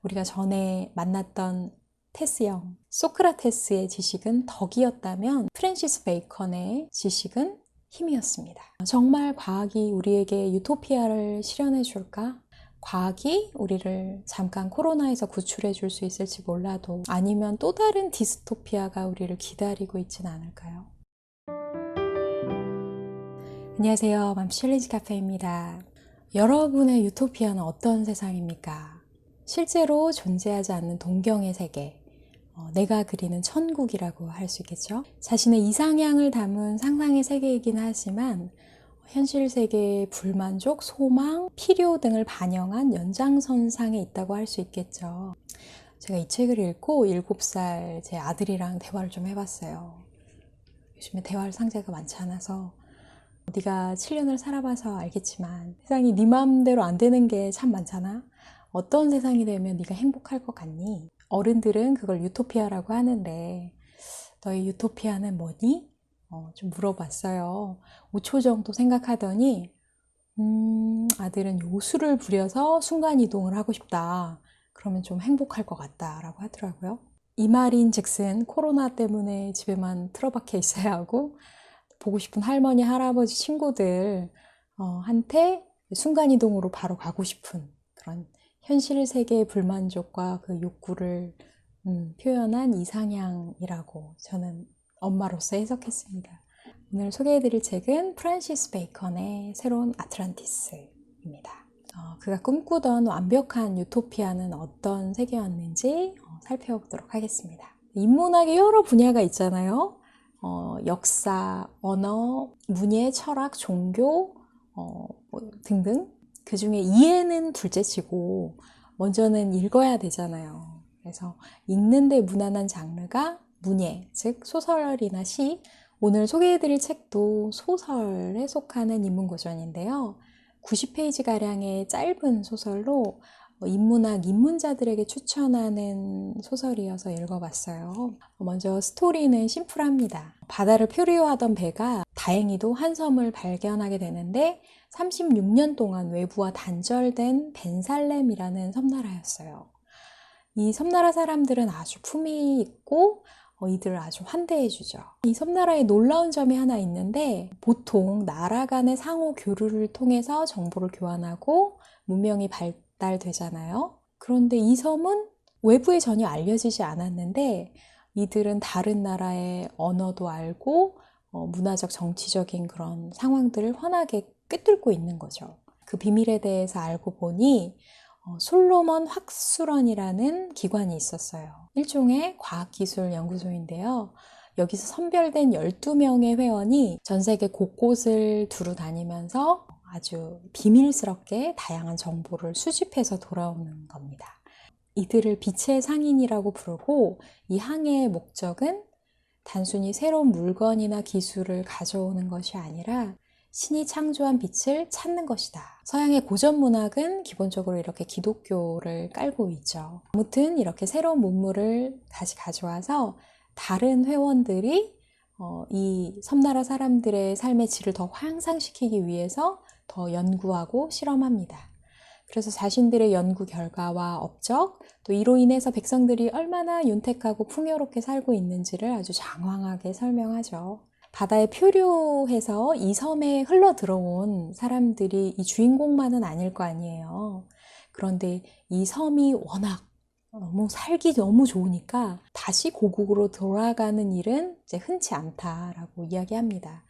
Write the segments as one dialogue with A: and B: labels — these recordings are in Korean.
A: 우리가 전에 만났던 테스형, 소크라테스의 지식은 덕이었다면 프랜시스 베이컨의 지식은 힘이었습니다. 정말 과학이 우리에게 유토피아를 실현해 줄까? 과학이 우리를 잠깐 코로나에서 구출해 줄 수 있을지 몰라도 아니면 또 다른 디스토피아가 우리를 기다리고 있진 않을까요? 안녕하세요. 맘씨 챌린지 카페입니다. 여러분의 유토피아는 어떤 세상입니까? 실제로 존재하지 않는 동경의 세계, 내가 그리는 천국이라고 할 수 있겠죠. 자신의 이상향을 담은 상상의 세계이긴 하지만 현실 세계의 불만족, 소망, 필요 등을 반영한 연장선상에 있다고 할 수 있겠죠. 제가 이 책을 읽고 7살 제 아들이랑 대화를 좀 해봤어요. 요즘에 대화할 상대가 많지 않아서 네가 7년을 살아봐서 알겠지만 세상이 네 마음대로 안 되는 게 참 많잖아. 어떤 세상이 되면 네가 행복할 것 같니? 어른들은 그걸 유토피아라고 하는데 너의 유토피아는 뭐니? 좀 물어봤어요. 5초 정도 생각하더니 아들은 요술을 부려서 순간이동을 하고 싶다. 그러면 좀 행복할 것 같다라고 하더라고요. 이 말인 즉슨 코로나 때문에 집에만 틀어박혀 있어야 하고 보고 싶은 할머니, 할아버지, 친구들 한테 순간이동으로 바로 가고 싶은 그런 현실 세계의 불만족과 그 욕구를 표현한 이상향이라고 저는 엄마로서 해석했습니다. 오늘 소개해드릴 책은 프란시스 베이컨의 새로운 아틀란티스입니다. 그가 꿈꾸던 완벽한 유토피아는 어떤 세계였는지 살펴보도록 하겠습니다. 인문학의 여러 분야가 있잖아요. 역사, 언어, 문예, 철학, 종교 등등. 그 중에 이해는 둘째치고 먼저는 읽어야 되잖아요. 그래서 읽는데 무난한 장르가 문예, 즉 소설이나 시. 오늘 소개해드릴 책도 소설에 속하는 인문고전인데요. 90페이지가량의 짧은 소설로 인문학 입문자들에게 추천하는 소설이어서 읽어봤어요. 먼저 스토리는 심플합니다. 바다를 표류하던 배가 다행히도 한 섬을 발견하게 되는데 36년 동안 외부와 단절된 벤살렘이라는 섬나라였어요. 이 섬나라 사람들은 아주 품위 있고 이들을 아주 환대해주죠. 이 섬나라에 놀라운 점이 하나 있는데 보통 나라 간의 상호 교류를 통해서 정보를 교환하고 문명이 발달되잖아요. 그런데 이 섬은 외부에 전혀 알려지지 않았는데 이들은 다른 나라의 언어도 알고 문화적 정치적인 그런 상황들을 환하게 꿰뚫고 있는 거죠. 그 비밀에 대해서 알고 보니 솔로몬 확수론이라는 기관이 있었어요. 일종의 과학기술 연구소인데요. 여기서 선별된 12명의 회원이 전 세계 곳곳을 두루 다니면서 아주 비밀스럽게 다양한 정보를 수집해서 돌아오는 겁니다. 이들을 빛의 상인이라고 부르고 이 항해의 목적은 단순히 새로운 물건이나 기술을 가져오는 것이 아니라 신이 창조한 빛을 찾는 것이다. 서양의 고전 문학은 기본적으로 이렇게 기독교를 깔고 있죠. 아무튼 이렇게 새로운 문물을 다시 가져와서 다른 회원들이 이 섬나라 사람들의 삶의 질을 더 향상시키기 위해서 더 연구하고 실험합니다. 그래서 자신들의 연구 결과와 업적, 또 이로 인해서 백성들이 얼마나 윤택하고 풍요롭게 살고 있는지를 아주 장황하게 설명하죠. 바다에 표류해서 이 섬에 흘러 들어온 사람들이 이 주인공만은 아닐 거 아니에요. 그런데 이 섬이 워낙 살기 너무 좋으니까 다시 고국으로 돌아가는 일은 이제 흔치 않다라고 이야기합니다.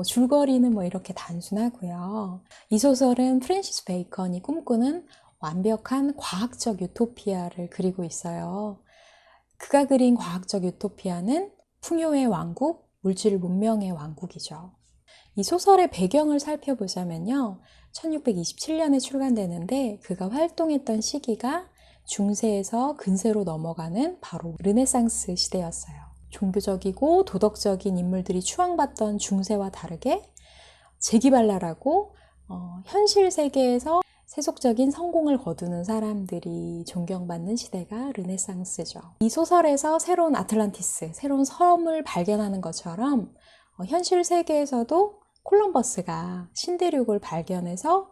A: 줄거리는 이렇게 단순하고요. 이 소설은 프랜시스 베이컨이 꿈꾸는 완벽한 과학적 유토피아를 그리고 있어요. 그가 그린 과학적 유토피아는 풍요의 왕국, 물질 문명의 왕국이죠. 이 소설의 배경을 살펴보자면요. 1627년에 출간되는데 그가 활동했던 시기가 중세에서 근세로 넘어가는 바로 르네상스 시대였어요. 종교적이고 도덕적인 인물들이 추앙받던 중세와 다르게 재기발랄하고 현실 세계에서 세속적인 성공을 거두는 사람들이 존경받는 시대가 르네상스죠. 이 소설에서 새로운 아틀란티스, 새로운 섬을 발견하는 것처럼 현실 세계에서도 콜럼버스가 신대륙을 발견해서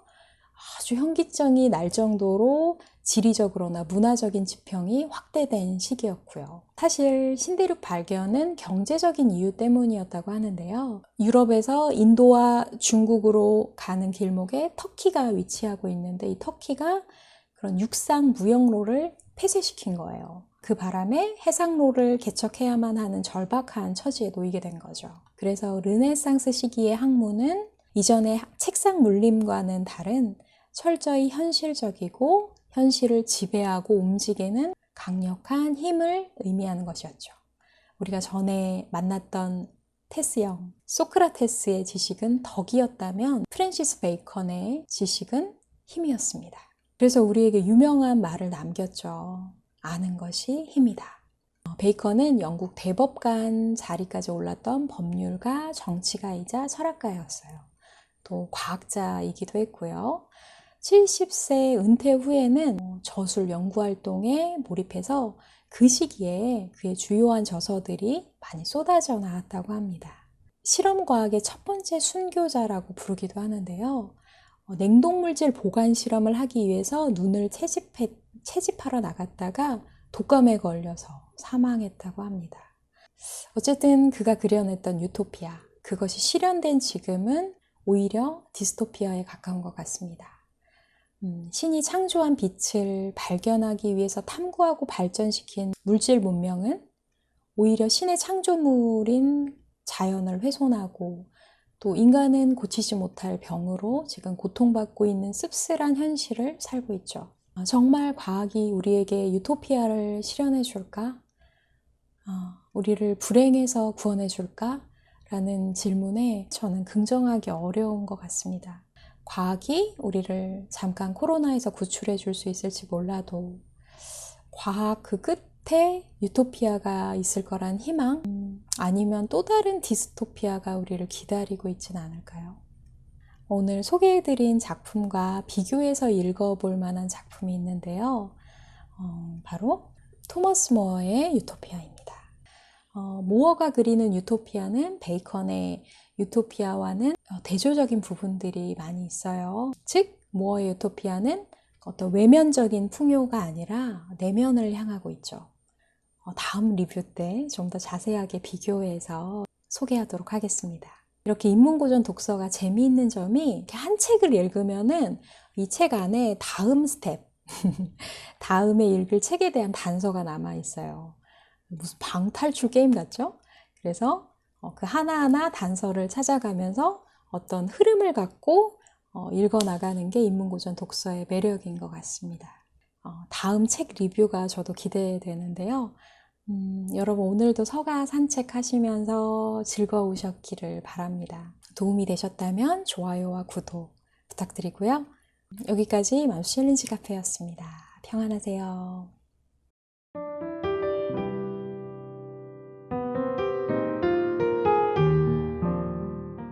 A: 아주 현기증이 날 정도로 지리적으로나 문화적인 지평이 확대된 시기였고요. 사실 신대륙 발견은 경제적인 이유 때문이었다고 하는데요. 유럽에서 인도와 중국으로 가는 길목에 터키가 위치하고 있는데 이 터키가 그런 육상 무역로를 폐쇄시킨 거예요. 그 바람에 해상로를 개척해야만 하는 절박한 처지에 놓이게 된 거죠. 그래서 르네상스 시기의 학문은 이전의 책상 물림과는 다른 철저히 현실적이고 현실을 지배하고 움직이는 강력한 힘을 의미하는 것이었죠. 우리가 전에 만났던 테스형, 소크라테스의 지식은 덕이었다면 프랜시스 베이컨의 지식은 힘이었습니다. 그래서 우리에게 유명한 말을 남겼죠. 아는 것이 힘이다. 베이컨은 영국 대법관 자리까지 올랐던 법률가, 정치가이자 철학가였어요. 또 과학자이기도 했고요. 70세 은퇴 후에는 저술 연구활동에 몰입해서 그 시기에 그의 주요한 저서들이 많이 쏟아져 나왔다고 합니다. 실험과학의 첫 번째 순교자라고 부르기도 하는데요. 냉동물질 보관 실험을 하기 위해서 눈을 채집하러 나갔다가 독감에 걸려서 사망했다고 합니다. 어쨌든 그가 그려냈던 유토피아, 그것이 실현된 지금은 오히려 디스토피아에 가까운 것 같습니다. 신이 창조한 빛을 발견하기 위해서 탐구하고 발전시킨 물질 문명은 오히려 신의 창조물인 자연을 훼손하고 또 인간은 고치지 못할 병으로 지금 고통받고 있는 씁쓸한 현실을 살고 있죠. 정말 과학이 우리에게 유토피아를 실현해 줄까? 우리를 불행에서 구원해 줄까? 라는 질문에 저는 긍정하기 어려운 것 같습니다. 과학이 우리를 잠깐 코로나에서 구출해 줄 수 있을지 몰라도 과학 그 끝에 유토피아가 있을 거란 희망, 아니면 또 다른 디스토피아가 우리를 기다리고 있지는 않을까요? 오늘 소개해드린 작품과 비교해서 읽어볼 만한 작품이 있는데요. 바로 토머스 모어의 유토피아입니다. 모어가 그리는 유토피아는 베이컨의 유토피아와는 대조적인 부분들이 많이 있어요. 즉, 모어의 유토피아는 어떤 외면적인 풍요가 아니라 내면을 향하고 있죠. 다음 리뷰 때 좀 더 자세하게 비교해서 소개하도록 하겠습니다. 이렇게 인문고전 독서가 재미있는 점이 이렇게 한 책을 읽으면은 이 책 안에 다음 스텝, 다음에 읽을 책에 대한 단서가 남아 있어요. 무슨 방탈출 게임 같죠? 그래서 그 하나하나 단서를 찾아가면서 어떤 흐름을 갖고 읽어나가는 게 인문고전 독서의 매력인 것 같습니다. 다음 책 리뷰가 저도 기대되는데요. 여러분 오늘도 서가 산책하시면서 즐거우셨기를 바랍니다. 도움이 되셨다면 좋아요와 구독 부탁드리고요. 여기까지 맘스 챌린지 카페였습니다. 평안하세요.